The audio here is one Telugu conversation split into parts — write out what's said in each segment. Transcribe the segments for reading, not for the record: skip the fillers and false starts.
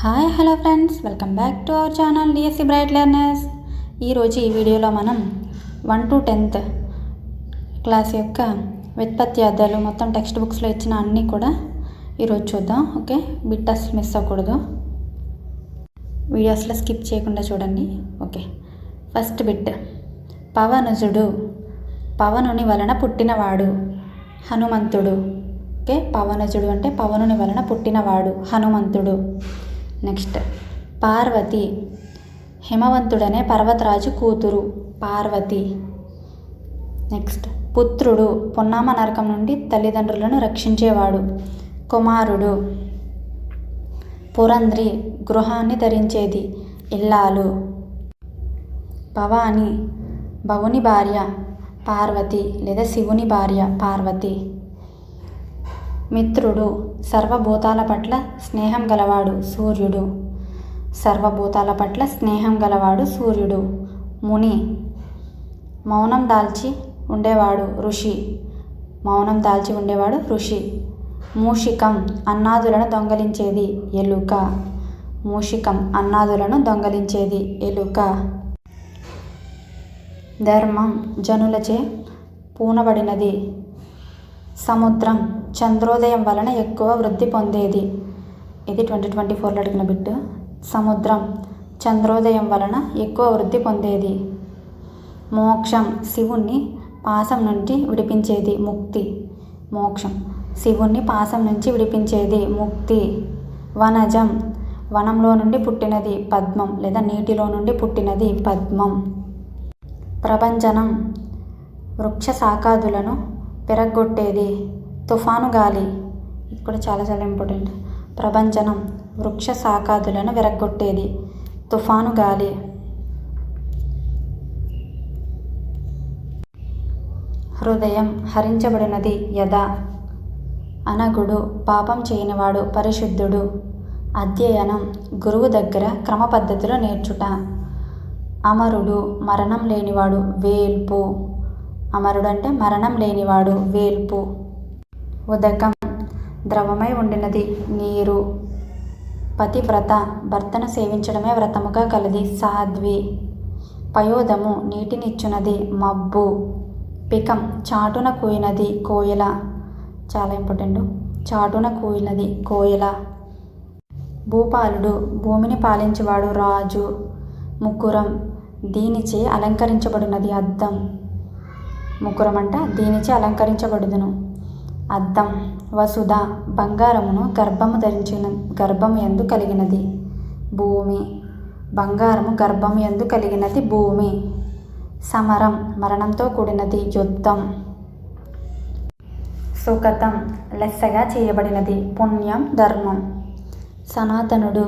Hi hello friends, welcome back to our channel DSC bright learners. ఈరోజు ఈ వీడియోలో మనం 1 to 10th క్లాస్ యొక్క వ్యుత్పత్తి మొత్తం టెక్స్ట్ బుక్స్లో ఇచ్చిన అన్నీ కూడా ఈరోజు చూద్దాం. ఓకే, బిట్ అసలు మిస్ అవ్వకూడదు, వీడియోస్లో స్కిప్ చేయకుండా చూడండి. Okay, first bit. పవనుజుడు, పవనుని వలన పుట్టినవాడు హనుమంతుడు. ఓకే, పవనుజుడు అంటే పవనుని వలన పుట్టినవాడు హనుమంతుడు. నెక్స్ట్, పార్వతి, హిమవంతుడనే పర్వతరాజు కూతురు పార్వతి. నెక్స్ట్, పుత్రుడు, పొన్నామ నరకం నుండి తల్లిదండ్రులను రక్షించేవాడు కుమారుడు. పురంధ్రి, గృహాన్ని ధరించేది ఇల్లాలు. భవాని, భవుని భార్య పార్వతి లేదా శివుని భార్య పార్వతి. మిత్రుడు, సర్వభూతాల పట్ల స్నేహం గలవాడు సూర్యుడు. సర్వభూతాల పట్ల స్నేహం గలవాడు సూర్యుడు. ముని, మౌనం దాల్చి ఉండేవాడు ఋషి. మౌనం దాల్చి ఉండేవాడు ఋషి. మూషికం, అన్నాదులను దొంగలించేది ఎలుక. మూషికం, అన్నాదులను దొంగలించేది ఎలుక. ధర్మం, జనులచే పూనబడినది. సముద్రం, చంద్రోదయం వలన ఎక్కువ వృద్ధి పొందేది. ఇది 2024లో అడిగిన బిట్టు. సముద్రం చంద్రోదయం వలన ఎక్కువ వృద్ధి పొందేది. మోక్షం, శివుణ్ణి పాశం నుంచి విడిపించేది ముక్తి. మోక్షం, శివుణ్ణి పాశం నుంచి విడిపించేది ముక్తి. వనజం, వనంలో నుండి పుట్టినది పద్మం లేదా నీటిలో నుండి పుట్టినది పద్మం. ప్రభంజనం, వృక్ష శాఖాదులను పెరగొట్టేది తుఫాను గాలి. ఇది కూడా చాలా చాలా ఇంపార్టెంట్. ప్రభంజనం, వృక్ష శాఖాదులను విరగొట్టేది తుఫాను గాలి. హృదయం, హరించబడినది యద. అనగుడు, పాపం చేయనివాడు పరిశుద్ధుడు. అధ్యయనం, గురువు దగ్గర క్రమ పద్ధతిలో నేర్చుట. అమరుడు, మరణం లేనివాడు వేల్పు. అమరుడు అంటే మరణం లేనివాడు వేల్పు. ఉదకం, ద్రవమై ఉండినది నీరు. పతివ్రత, భర్తను సేవించడమే వ్రతముగా కలది సాధ్వి. పయోదము, నీటినిచ్చునది మబ్బు. పికం, చాటున కూయినది కోయిల. చాలా ఇంపార్టెంట్, చాటున కూయినది కోయిల. భూపాలుడు, భూమిని పాలించేవాడు రాజు. ముకురం, దీనిచే అలంకరించబడినది అద్దం. ముకురం అంట దీనిచే అలంకరించబడుదును అద్దం. వసుధ, బంగారమును గర్భము యందు కలిగినది భూమి. బంగారము గర్భము యందు కలిగినది భూమి. సమరం, మరణంతో కూడినది యుద్ధం. సుకతం, లెస్సగా చేయబడినది పుణ్యం ధర్మం. సనాతనుడు,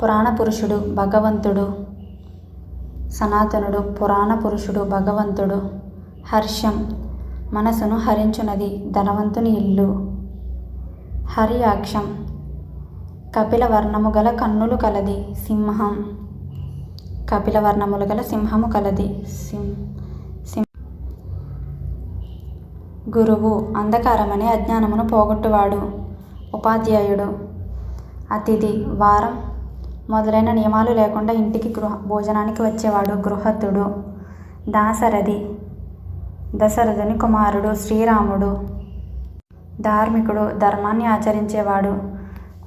పురాణ పురుషుడు భగవంతుడు. సనాతనుడు, పురాణ పురుషుడు భగవంతుడు. హర్షం, మనసును హరించునది ధనవంతుని ఇల్లు. హరియాక్షం, కపిల వర్ణము గల కన్నులు కలది సింహం. కపిల వర్ణములు గల సింహము కలది గురువు, అంధకారమనే అజ్ఞానమును పోగొట్టువాడు ఉపాధ్యాయుడు. అతిథి, వారం మొదలైన నియమాలు లేకుండా ఇంటికి భోజనానికి వచ్చేవాడు గృహస్థుడు. దాశరథి, దశరథుని కుమారుడు శ్రీరాముడు. ధార్మికుడు, ధర్మాన్ని ఆచరించేవాడు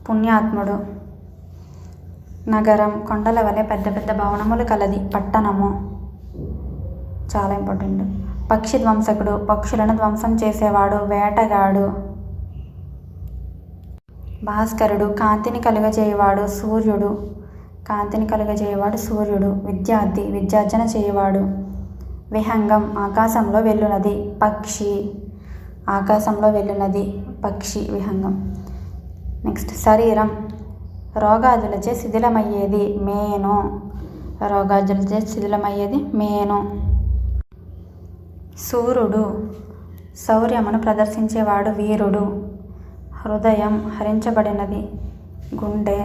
పుణ్యాత్ముడు. నగరం, కొండల వలె పెద్ద పెద్ద భవనములు కలది పట్టణము. చాలా ఇంపార్టెంట్. పక్షి ధ్వంసకుడు, పక్షులను ధ్వంసం చేసేవాడు వేటగాడు. భాస్కరుడు, కాంతిని కలుగజేయవాడు సూర్యుడు. కాంతిని కలుగజేయవాడు సూర్యుడు. విద్యార్థి, విద్యార్జన చేయవాడు. విహంగం, ఆకాశంలో వెళ్ళునది పక్షి. ఆకాశంలో వెళ్ళునది పక్షి విహంగం. నెక్స్ట్, శరీరం, రోగాదులచే శిథిలమయ్యేది మేను. రోగాదులచే శిథిలమయ్యేది మేను. సూర్యుడు, శౌర్యమును ప్రదర్శించేవాడు వీరుడు. హృదయం, హరించబడినది గుండె.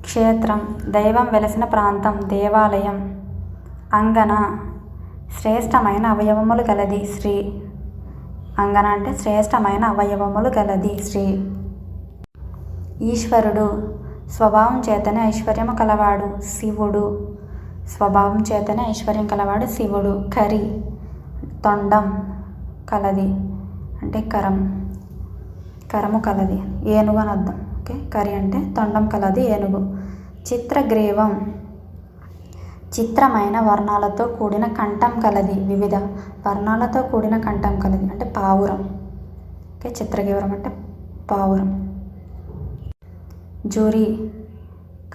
క్షేత్రం, దైవం వెలసిన ప్రాంతం దేవాలయం. అంగన, శ్రేష్టమైన అవయవములు గలది స్త్రీ. అంగన అంటే శ్రేష్టమైన అవయవములు గలది స్త్రీ. ఈశ్వరుడు, స్వభావం చేతనే ఐశ్వర్యము కలవాడు శివుడు. స్వభావం చేతనే ఐశ్వర్యం కలవాడు శివుడు. కరి తొండం కలది అంటే కరము కలది, ఏనుగు అని అర్థం. ఓకే, కరి అంటే తొండం కలది, ఏనుగు. చిత్రగ్రీవం చిత్రమైన వర్ణాలతో కూడిన కంఠం కలది, వివిధ వర్ణాలతో కూడిన కంఠం కలది అంటే పావురం. ఓకే, చిత్రగ్రీవం అంటే పావురం. జురి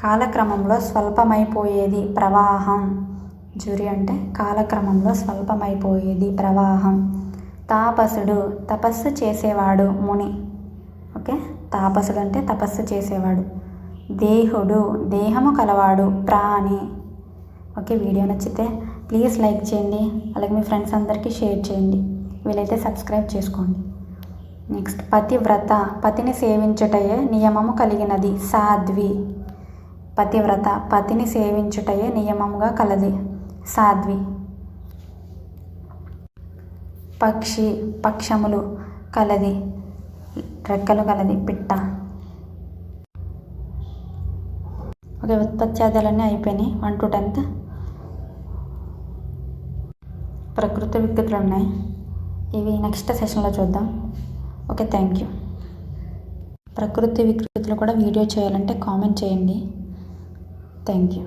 కాలక్రమంలో స్వల్పమైపోయేది, ప్రవాహం. జురి అంటే కాలక్రమంలో స్వల్పమైపోయేది, ప్రవాహం. తాపసుడు తపస్సు చేసేవాడు, ముని. ఓకే, తాపసుడు అంటే తపస్సు చేసేవాడు. దేహుడు దేహము కలవాడు, ప్రాణి. ఓకే, వీడియో నచ్చితే ప్లీజ్ లైక్ చేయండి, అలాగే మీ ఫ్రెండ్స్ అందరికీ షేర్ చేయండి, వీలైతే సబ్స్క్రైబ్ చేసుకోండి. నెక్స్ట్ పతివ్రత పతిని సేవించుటయే నియమము కలిగినది, సాధ్వి. పతివ్రత పతిని సేవించుటయే నియమముగా కలది, సాధ్వి. పక్షి పక్షములు కలది, రెక్కలు కలది, పిట్ట. ఓకే, ఉత్పత్త్యాదాలన్నీ అయిపోయినాయి 1 to 10th. ప్రకృతి వికృతులు ఉన్నాయి, ఇవి నెక్స్ట్ సెషన్లో చూద్దాం. Okay, thank you. ప్రకృతి వికృతులు కూడా వీడియో చేయాలంటే కామెంట్ చేయండి. Thank you.